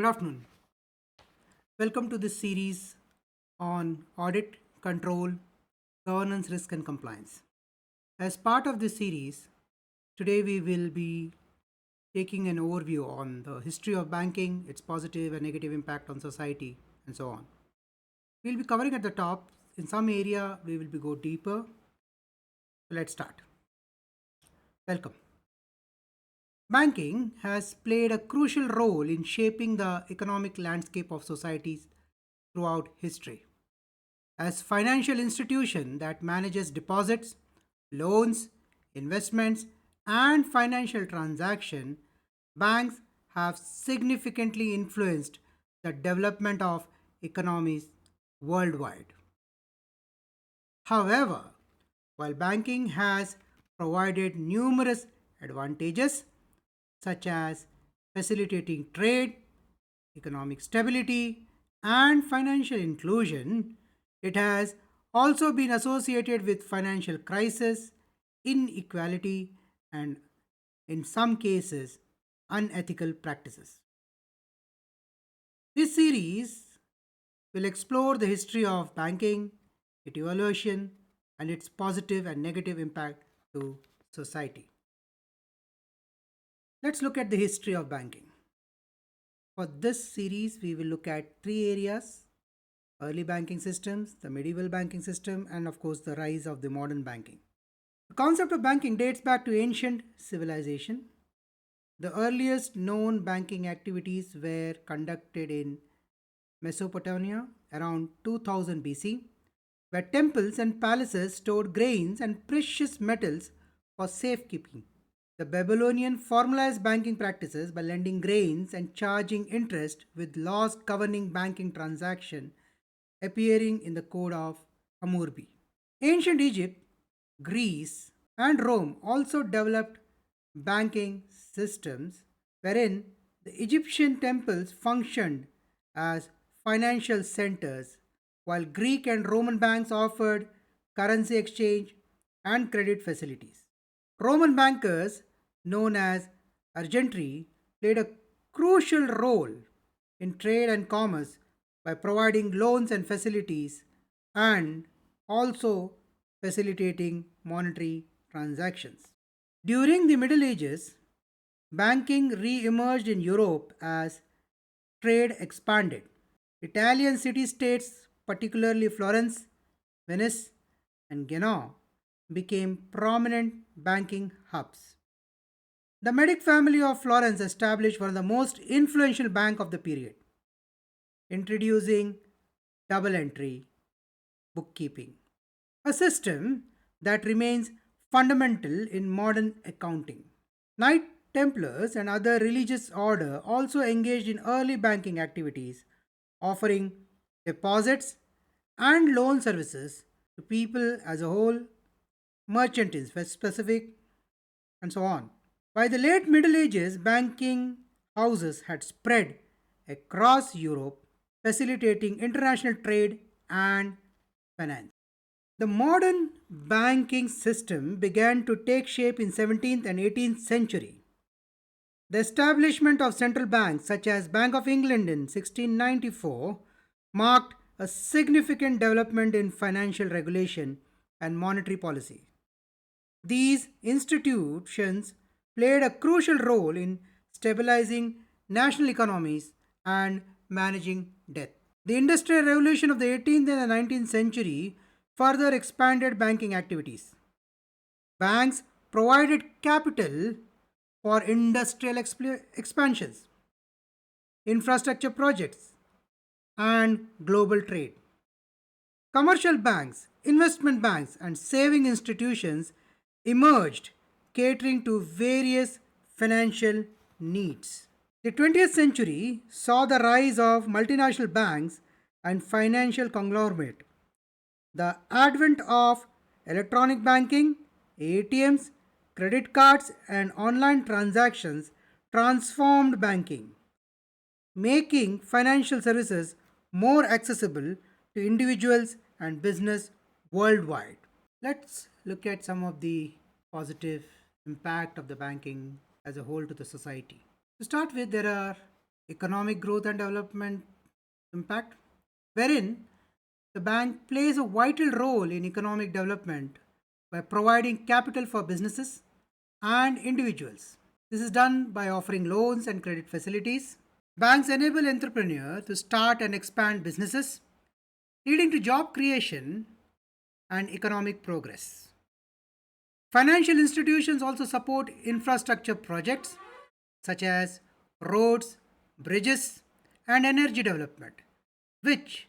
Good afternoon. Welcome to this series on audit, control, governance, risk, and compliance. As part of this series, today we will be taking an overview on the history of banking, its positive and negative impact on society, and so on. We'll be covering at the top. In some area, we will be go deeper. Let's start. Welcome. Banking has played a crucial role in shaping the economic landscape of societies throughout history. As financial institution that manages deposits, loans, investments, and financial transaction, banks have significantly influenced the development of economies worldwide. However, while banking has provided numerous advantages such as facilitating trade, economic stability, and financial inclusion, it has also been associated with financial crisis, inequality, and in some cases, unethical practices. This series will explore the history of banking, its evolution, and its positive and negative impact to society. Let's look at the history of banking. For this series, we will look at three areas: early banking systems, the medieval banking system, and of course, the rise of the modern banking. The concept of banking dates back to ancient civilization. The earliest known banking activities were conducted in Mesopotamia around 2000 BC, where temples and palaces stored grains and precious metals for safekeeping. The Babylonian formalized banking practices by lending grains and charging interest, with laws governing banking transaction appearing in the Code of Hammurabi. Ancient Egypt, Greece, and Rome also developed banking systems wherein the Egyptian temples functioned as financial centers, while Greek and Roman banks offered currency exchange and credit facilities. Roman bankers, known as argentry, played a crucial role in trade and commerce by providing loans and facilities and also facilitating monetary transactions. During the Middle Ages, banking re emerged in Europe as trade expanded. Italian city states, particularly Florence, Venice, and Genoa, became prominent banking hubs. The Medic family of Florence established one of the most influential bank of the period, introducing double entry bookkeeping, a system that remains fundamental in modern accounting. Knight Templars and other religious order also engaged in early banking activities, offering deposits and loan services to people as a whole, merchants were specific, and so on. By the late Middle Ages, banking houses had spread across Europe, facilitating international trade and finance. The modern banking system began to take shape in 17th and 18th century. The establishment of central banks such as Bank of England in 1694 marked a significant development in financial regulation and monetary policy. These institutions played a crucial role in stabilizing national economies and managing debt. The Industrial Revolution of the 18th and the 19th century further expanded banking activities. Banks provided capital for industrial expansions, infrastructure projects, and global trade. Commercial banks, investment banks, and saving institutions emerged, catering to various financial needs. The 20th century saw the rise of multinational banks and financial conglomerate. The advent of electronic banking, ATMs, credit cards, and online transactions transformed banking, making financial services more accessible to individuals and business worldwide. Let's look at some of the positive impact of the banking as a whole to the society. To start with, there are economic growth and development impact, wherein the bank plays a vital role in economic development by providing capital for businesses and individuals. This is done by offering loans and credit facilities. Banks enable entrepreneurs to start and expand businesses, leading to job creation and economic progress. Financial institutions also support infrastructure projects such as roads, bridges, and energy development, which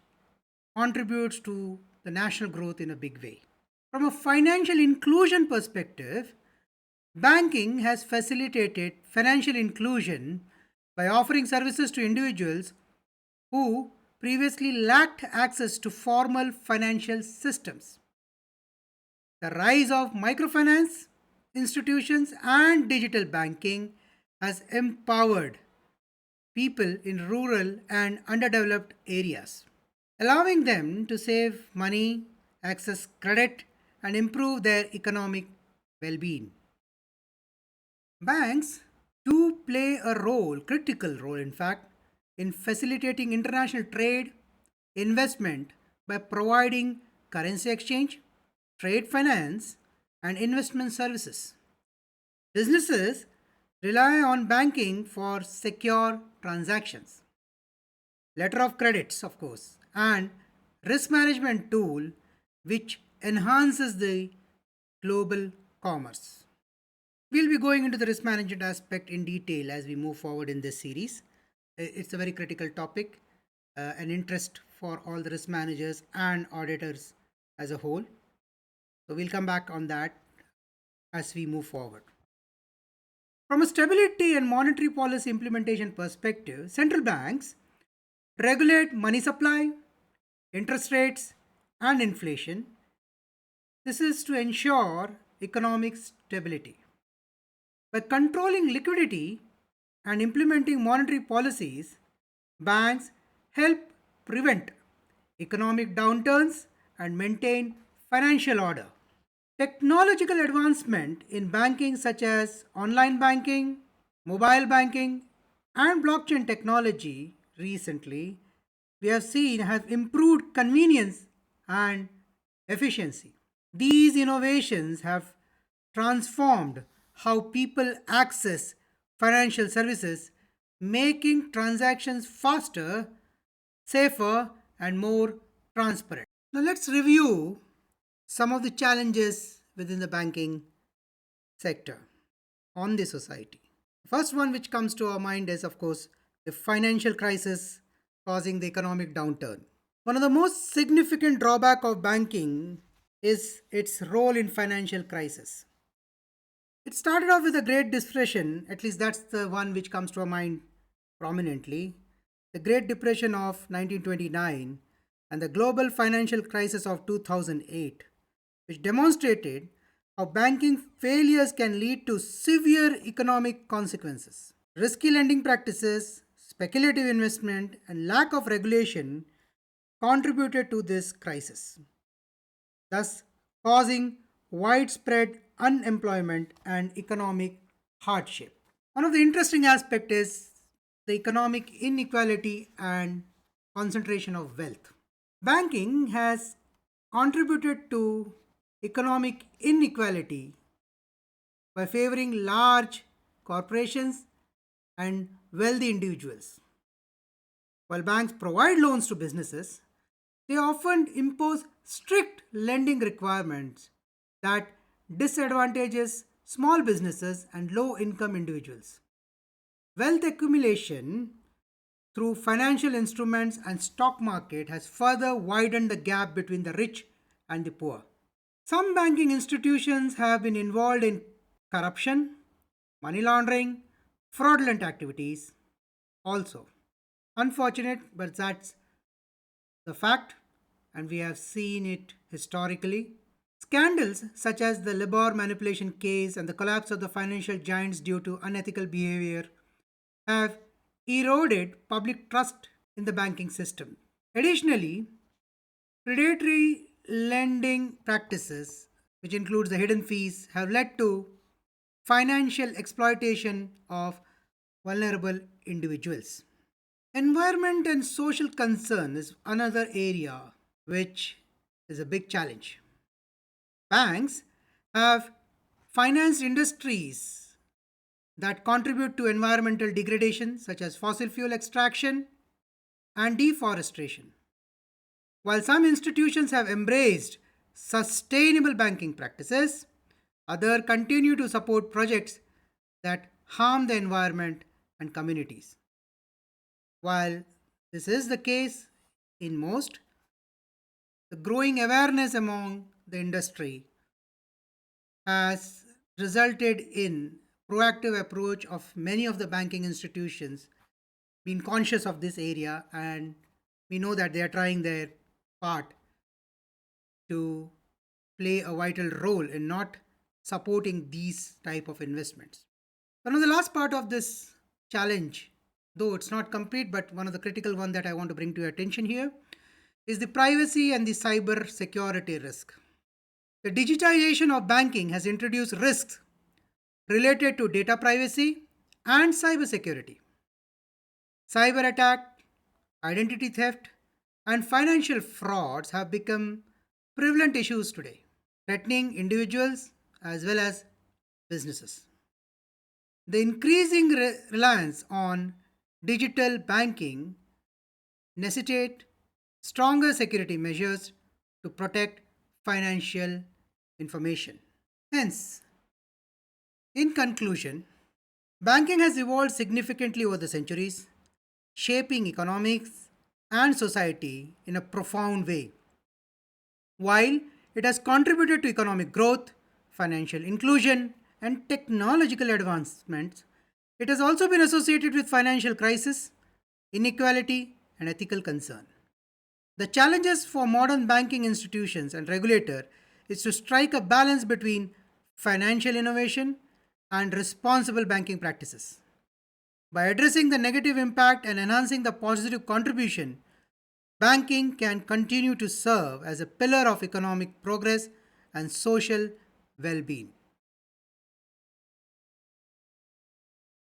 contributes to the national growth in a big way. From a financial inclusion perspective, banking has facilitated financial inclusion by offering services to individuals who previously lacked access to formal financial systems. The rise of microfinance institutions and digital banking has empowered people in rural and underdeveloped areas, allowing them to save money, access credit, and improve their economic well being. Banks do play a role, critical role in fact, in facilitating international trade, investment by providing currency exchange, trade finance, and investment services. Businesses rely on banking for secure transactions, letter of credits, of course, and risk management tool which enhances the global commerce. We'll be going into the risk management aspect in detail as we move forward in this series. It's a very critical topic, an interest for all the risk managers and auditors as a whole. So we'll come back on that as we move forward. From a stability and monetary policy implementation perspective, central banks regulate money supply, interest rates, and inflation. This is to ensure economic stability. By controlling liquidity and implementing monetary policies, banks help prevent economic downturns and maintain financial order. Technological advancement in banking, such as online banking, mobile banking, and blockchain technology, recently we have seen have improved convenience and efficiency. These innovations have transformed how people access financial services, making transactions faster, safer, and more transparent. Now, let's review some of the challenges within the banking sector on the society. The first one which comes to our mind is, of course, the financial crisis causing the economic downturn. One of the most significant drawback of banking is its role in financial crisis. It started off with the Great Depression, at least that's the one which comes to our mind prominently. The Great Depression of 1929 and the global financial crisis of 2008, which demonstrated how banking failures can lead to severe economic consequences. Risky lending practices, speculative investment, and lack of regulation contributed to this crisis, thus causing widespread unemployment and economic hardship. One of the interesting aspects is the economic inequality and concentration of wealth. Banking has contributed to economic inequality by favoring large corporations and wealthy individuals. While banks provide loans to businesses, they often impose strict lending requirements that disadvantages small businesses and low income individuals. Wealth accumulation through financial instruments and stock market has further widened the gap between the rich and the poor. Some banking institutions have been involved in corruption, money laundering, fraudulent activities also. Unfortunate, but that's the fact, and we have seen it historically. Scandals such as the Libor manipulation case and the collapse of the financial giants due to unethical behavior have eroded public trust in the banking system. Additionally, predatory lending practices, which includes the hidden fees, have led to financial exploitation of vulnerable individuals. Environment and social concern is another area which is a big challenge. Banks have financed industries that contribute to environmental degradation, such as fossil fuel extraction and deforestation. While some institutions have embraced sustainable banking practices, others continue to support projects that harm the environment and communities. While this is the case in most, the growing awareness among the industry has resulted in proactive approach of many of the banking institutions being conscious of this area, and we know that they are trying their part to play a vital role in not supporting these type of investments. One of the last part of this challenge, though it's not complete, but one of the critical one that I want to bring to your attention here is the privacy and the cyber security risk. The digitization of banking has introduced risks related to data privacy and cyber security. Cyber attack, identity theft, and financial frauds have become prevalent issues today, threatening individuals as well as businesses. The increasing reliance on digital banking necessitate stronger security measures to protect financial information. Hence, in conclusion, banking has evolved significantly over the centuries, shaping economics and society in a profound way. While it has contributed to economic growth, financial inclusion, and technological advancements, it has also been associated with financial crisis, inequality, and ethical concern. The challenges for modern banking institutions and regulator is to strike a balance between financial innovation and responsible banking practices. By addressing the negative impact and enhancing the positive contribution, banking can continue to serve as a pillar of economic progress and social well being.